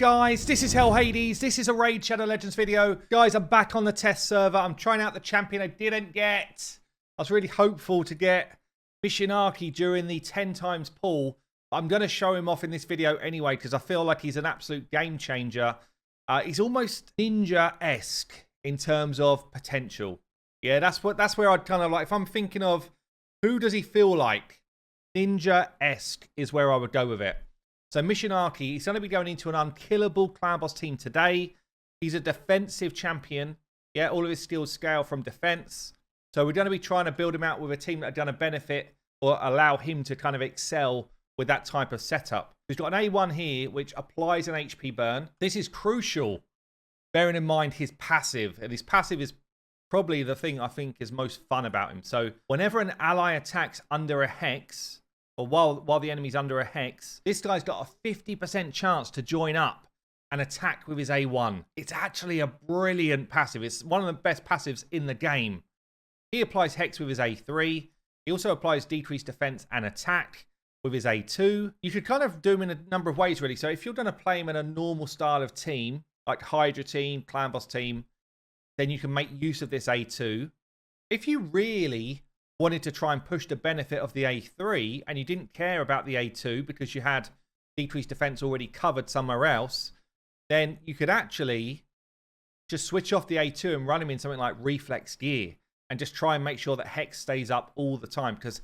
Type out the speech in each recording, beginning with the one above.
guys, this is Hell Hades. This is a Raid Shadow Legends video. Guys, I'm back on the test server. I'm trying out the champion I didn't get. I was really hopeful to get Michinaki during the 10 times pull. I'm going to show him off in this video anyway because I feel like he's an absolute game changer. He's almost ninja-esque in terms of potential. Yeah, that's where I'd kind of like, if I'm thinking of who does he feel like, ninja-esque is where I would go with it. So Michinaki, he's going to be going into an unkillable Clan Boss team today. He's a defensive champion. Yeah, all of his skills scale from defense. So we're going to be trying to build him out with a team that are going to benefit or allow him to kind of excel with that type of setup. He's got an A1 here, which applies an HP burn. This is crucial, bearing in mind his passive. And his passive is probably the thing I think is most fun about him. So whenever an ally attacks under a hex, or while the enemy's under a hex, this guy's got a 50% chance to join up and attack with his A1. It's actually a brilliant passive. It's one of the best passives in the game. He applies hex with his A3. He also applies decreased defense and attack with his A2. You could kind of do him in a number of ways, really. So if you're going to play him in a normal style of team, like Hydra team, Clan Boss team, then you can make use of this A2. If you really wanted to try and push the benefit of the A3 and you didn't care about the A2 because you had decreased defense already covered somewhere else, then you could actually just switch off the A2 and run him in something like reflex gear and just try and make sure that hex stays up all the time, because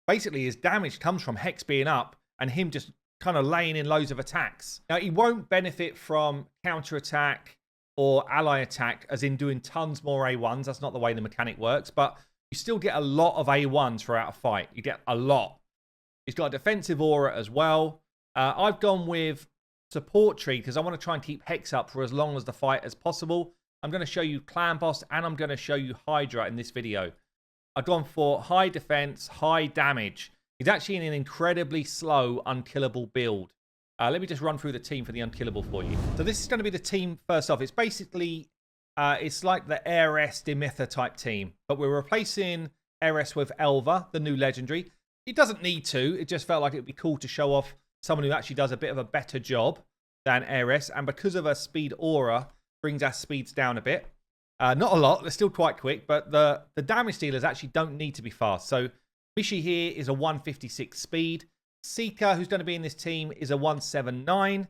basically his damage comes from hex being up and him just kind of laying in loads of attacks. Now, he won't benefit from counterattack or ally attack, as in doing tons more A1s. That's not the way the mechanic works, but you still get a lot of A1s throughout a fight. You get a lot. He's got a defensive aura as well. I've gone with support tree because I want to try and keep hex up for as long as the fight as possible. I'm going to show you Clan Boss and I'm going to show you Hydra in this video. I've gone for high defense, high damage. He's actually in an incredibly slow, unkillable build. Let me just run through the team for the unkillable for you. So this is going to be the team first off. It's basically, it's like the Heiress Demitha type team, but we're replacing Heiress with Elva, the new legendary. He doesn't need to. It just felt like it would be cool to show off someone who actually does a bit of a better job than Heiress. And because of her speed aura, brings our speeds down a bit. Not a lot. They're still quite quick, but the damage dealers actually don't need to be fast. So Michi here is a 156 speed. Seeker, who's going to be in this team, is a 179.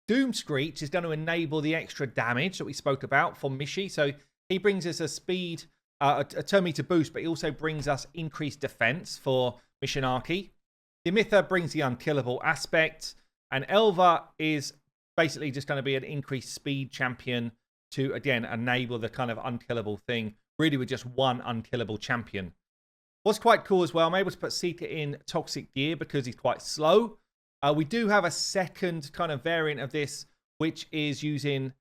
Doom Screech is going to enable the extra damage that we spoke about from Michi. So he brings us a speed, a turn meter boost, but he also brings us increased defense for Michinaki. Demitha brings the unkillable aspect. And Elva is basically just going to be an increased speed champion to, again, enable the kind of unkillable thing, really with just one unkillable champion. What's quite cool as well, I'm able to put Seeker in toxic gear because he's quite slow. We do have a second kind of variant of this, which is using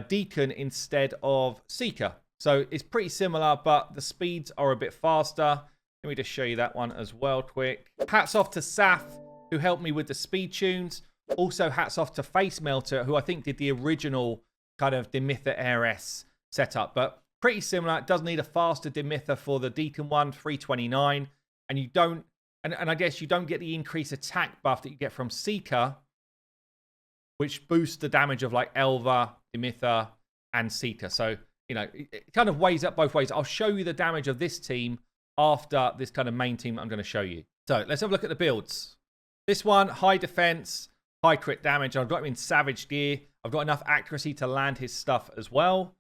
Deacon instead of Seeker. So it's pretty similar, but the speeds are a bit faster. Let me just show you that one as well quick. Hats off to Saf, who helped me with the speed tunes. Also, hats off to Face Melter, who I think did the original kind of Demitha Heiress setup. But pretty similar. It does need a faster Demitha for the Deacon one, 329. And you don't, and I guess you don't get the increased attack buff that you get from Seeker, which boosts the damage of like Elva, Demitha, and Seeker. So, you know, it kind of weighs up both ways. I'll show you the damage of this team after this kind of main team I'm going to show you. So let's have a look at the builds. This one, high defense, high crit damage. I've got him in Savage gear. I've got enough accuracy to land his stuff as well.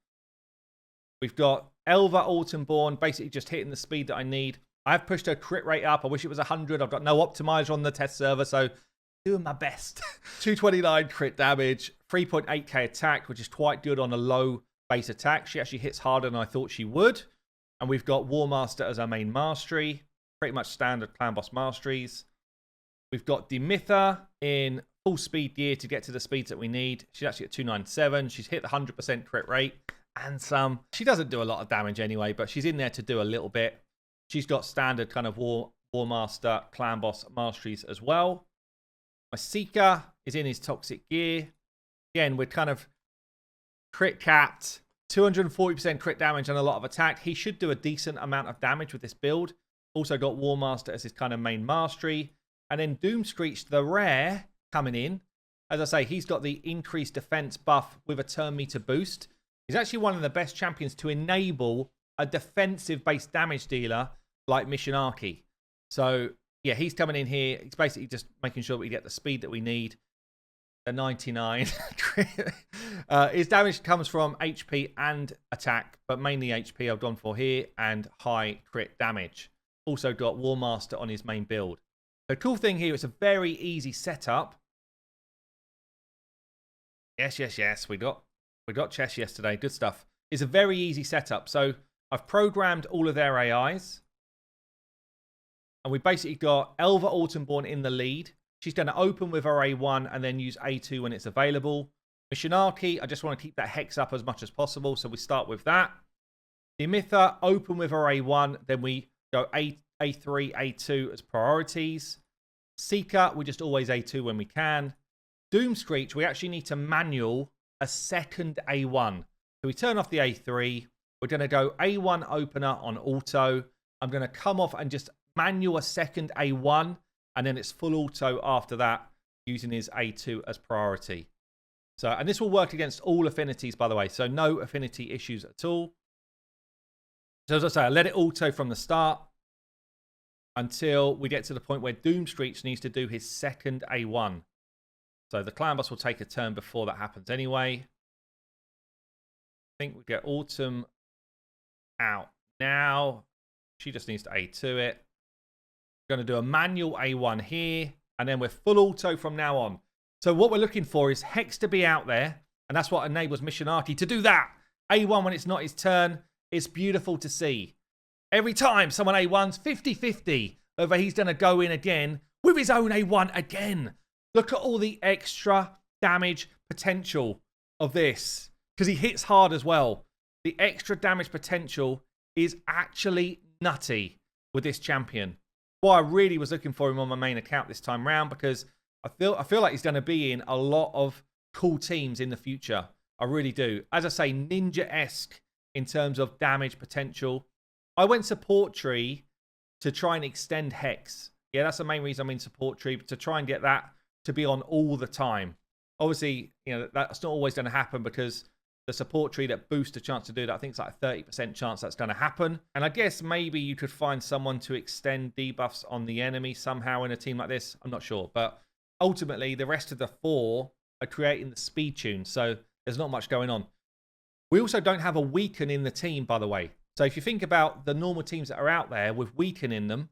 We've got Elva Autumnborn, basically just hitting the speed that I need. I've pushed her crit rate up. I wish it was 100. I've got no optimizer on the test server, so doing my best. 229 crit damage, 3.8k attack, which is quite good on a low base attack. She actually hits harder than I thought she would. And we've got War Master as our main mastery. Pretty much standard Clan Boss masteries. We've got Demitha in full speed gear to get to the speeds that we need. She's actually at 297. She's hit the 100% crit rate and some. She doesn't do a lot of damage anyway, but she's in there to do a little bit. She's got standard kind of War Master, Clan Boss masteries as well. My Seeker is in his toxic gear. Again, we're kind of crit capped. 240% crit damage and a lot of attack. He should do a decent amount of damage with this build. Also got War Master as his kind of main mastery. And then Doom Screech, the rare, coming in. As I say, he's got the increased defense buff with a turn meter boost. He's actually one of the best champions to enable a defensive-based damage dealer like Michinaki. So, yeah, he's coming in here. He's basically just making sure we get the speed that we need. A 99. His damage comes from HP and attack, but mainly HP I've gone for here, and high crit damage. Also got War Master on his main build. The cool thing here, it's a very easy setup. Yes. We got chess yesterday. Good stuff. It's a very easy setup. So I've programmed all of their AIs. And we basically got Elva Autumnborn in the lead. She's going to open with her A1 and then use A2 when it's available. Michinaki, I just want to keep that hex up as much as possible. So we start with that. Dimitha, open with her A1. Then we go A3, A2 as priorities. Seeker, we just always A2 when we can. Doomscreech, we actually need to manual a second A1. So we turn off the A3. We're going to go A1 opener on auto. I'm going to come off and just manual a second A1. And then it's full auto after that, using his A2 as priority. So, and this will work against all affinities, by the way. So no affinity issues at all. So as I say, I let it auto from the start until we get to the point where Doomscreech needs to do his second A1. So the Clan Boss will take a turn before that happens anyway. I think we get Autumn out now. She just needs to A2 it. We're going to do a manual A1 here. And then we're full auto from now on. So what we're looking for is Hex to be out there. And that's what enables Michinaki to do that. A1 when it's not his turn. It's beautiful to see. Every time someone A1's 50-50 whether he's going to go in again with his own A1 again. Look at all the extra damage potential of this. Because he hits hard as well. The extra damage potential is actually nutty with this champion. Why I really was looking for him on my main account this time round, because I feel like he's going to be in a lot of cool teams in the future. I really do. As I say, ninja-esque in terms of damage potential. I went support tree to try and extend Hex. Yeah, that's the main reason I'm in support tree, to try and get that to be on all the time. Obviously, you know, that's not always going to happen because the support tree that boosts the chance to do that, I think it's like a 30% chance that's going to happen. And I guess maybe you could find someone to extend debuffs on the enemy somehow in a team like this. I'm not sure. But ultimately, the rest of the four are creating the speed tune. So there's not much going on. We also don't have a weaken in the team, by the way. So if you think about the normal teams that are out there with weaken in them,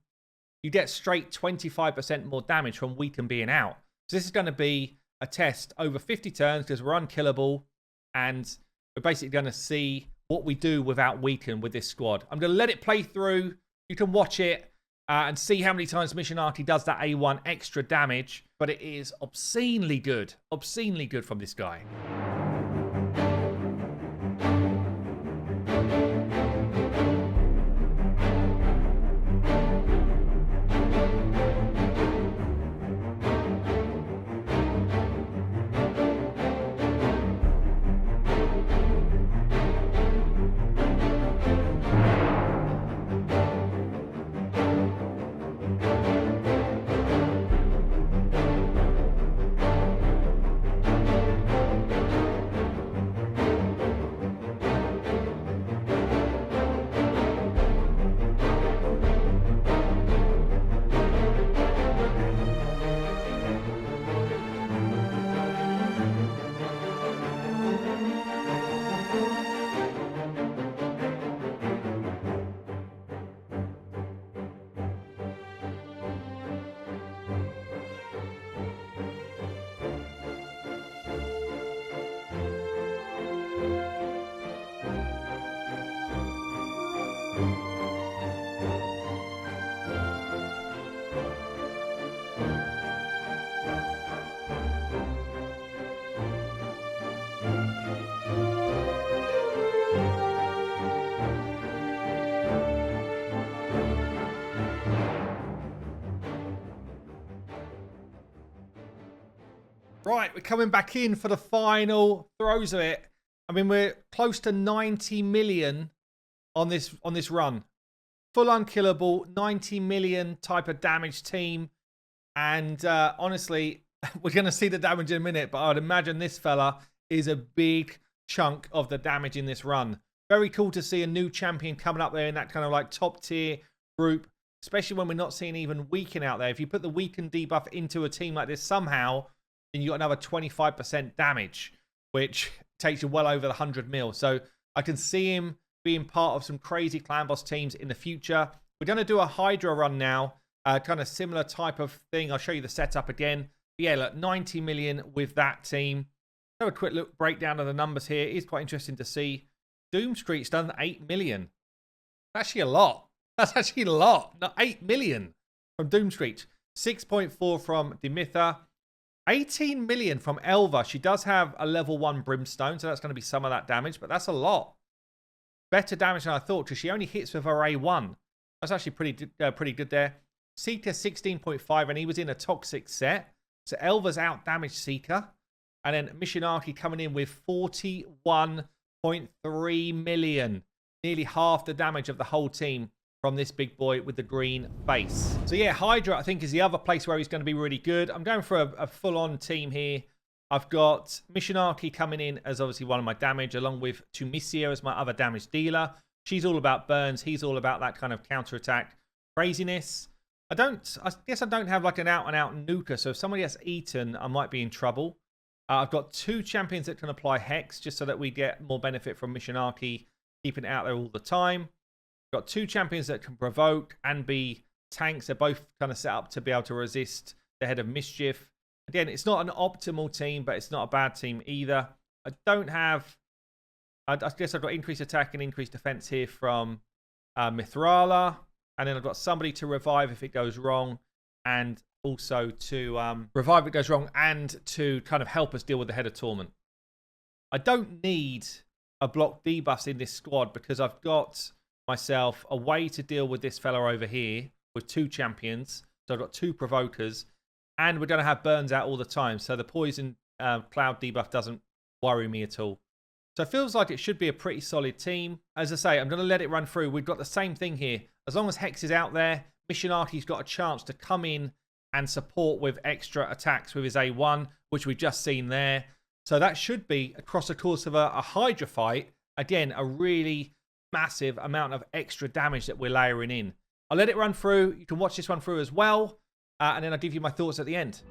you get straight 25% more damage from weaken being out. So this is going to be a test over 50 turns because we're unkillable. And we're basically going to see what we do without weaken with this squad. I'm going to let it play through. You can watch it and see how many times Michinaki does that A1 extra damage. But it is obscenely good from this guy. Right, we're coming back in for the final throws of it. I mean, we're close to 90 million on this run. Full unkillable, 90 million type of damage team. And honestly, we're going to see the damage in a minute, but I'd imagine this fella is a big chunk of the damage in this run. Very cool to see a new champion coming up there in that kind of like top tier group, especially when we're not seeing even weaken out there. If you put the weaken debuff into a team like this somehow, then you got another 25% damage, which takes you well over the 100 mil. So I can see him being part of some crazy Clan Boss teams in the future. We're going to do a Hydra run now, kind of similar type of thing. I'll show you the setup again. But yeah, look, 90 million with that team. Have a quick look breakdown of the numbers here. It is quite interesting to see. Doom Street's done 8 million. That's actually a lot. That's actually a lot. No, 8 million from Doom Street. 6.4 from Demitha. 18 million from Elva. She does have a level 1 Brimstone, so that's going to be some of that damage, but that's a lot. Better damage than I thought, because she only hits with her A1. That's actually pretty good there. Seeker 16.5, and he was in a toxic set. So Elva's out damaged Seeker. And then Michinaki coming in with 41.3 million. Nearly half the damage of the whole team from this big boy with the green face. So yeah, Hydra, I think, is the other place where he's going to be really good. I'm going for a full-on team here. I've got Michinaki coming in as obviously one of my damage, along with Tunisia as my other damage dealer. She's all about burns. He's all about that kind of counter-attack craziness. I guess I don't have like an out-and-out nuker, so if somebody gets eaten, I might be in trouble. I've got 2 champions that can apply Hex, just so that we get more benefit from Michinaki, keeping it out there all the time. Got 2 champions that can provoke and be tanks. They're both kind of set up to be able to resist the Head of Mischief. Again, it's not an optimal team, but it's not a bad team either. I guess I've got increased attack and increased defense here from Mithrala. And then I've got somebody to revive if it goes wrong. And also to revive if it goes wrong. And to kind of help us deal with the Head of Torment. I don't need a block debuffs in this squad, because I've got myself a way to deal with this fella over here with 2 champions. So I've got 2 provokers. And we're going to have burns out all the time. So the poison cloud debuff doesn't worry me at all. So it feels like it should be a pretty solid team. As I say, I'm going to let it run through. We've got the same thing here. As long as Hex is out there, Michinaki's got a chance to come in and support with extra attacks with his A1, which we've just seen there. So that should be, across the course of a Hydra fight, again, a really massive amount of extra damage that we're layering in. I'll let it run through. You can watch this one through as well. And then I'll give you my thoughts at the end.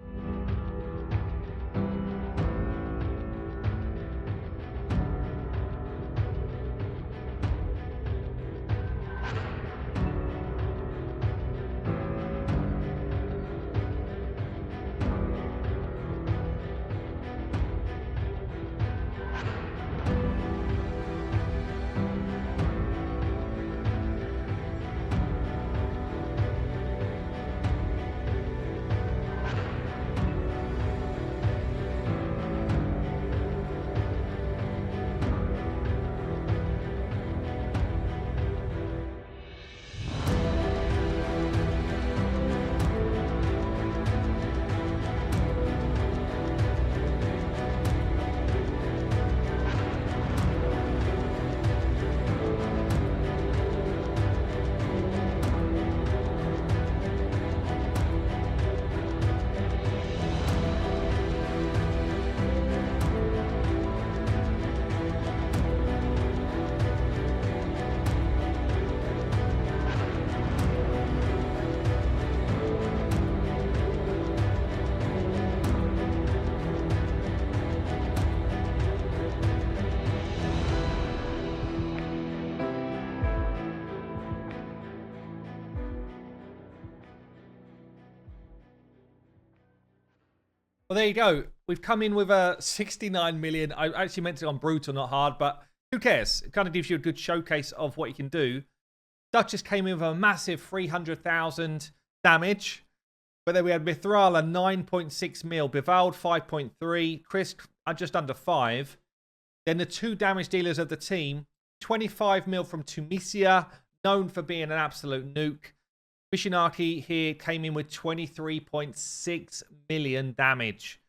Well, there you go. We've come in with a 69 million. I actually meant it on brutal, not hard, but who cares? It kind of gives you a good showcase of what you can do. Duchess came in with a massive 300,000 damage. But then we had Mithrala 9.6 mil, Bivald 5.3, Chris just under 5. Then the 2 damage dealers of the team, 25 mil from Tunisia, known for being an absolute nuke. Michinaki here came in with 23.6 million damage,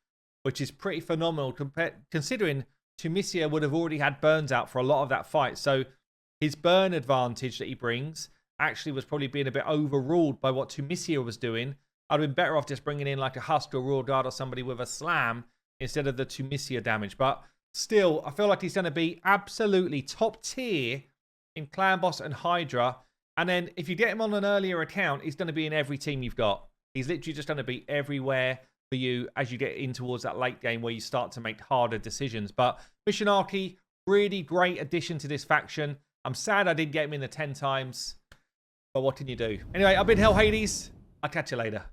which is pretty phenomenal considering Tunisia would have already had burns out for a lot of that fight. So his burn advantage that he brings actually was probably being a bit overruled by what Tunisia was doing. I'd have been better off just bringing in like a Husk or Raw Guard or somebody with a slam instead of the Tunisia damage. But still, I feel like he's going to be absolutely top tier in Clan Boss and Hydra. And then if you get him on an earlier account, he's going to be in every team you've got. He's literally just going to be everywhere for you as you get in towards that late game where you start to make harder decisions. But Michinaki, really great addition to this faction. I'm sad I didn't get him in the 10 times. But what can you do? Anyway, I've been Hell Hades. I'll catch you later.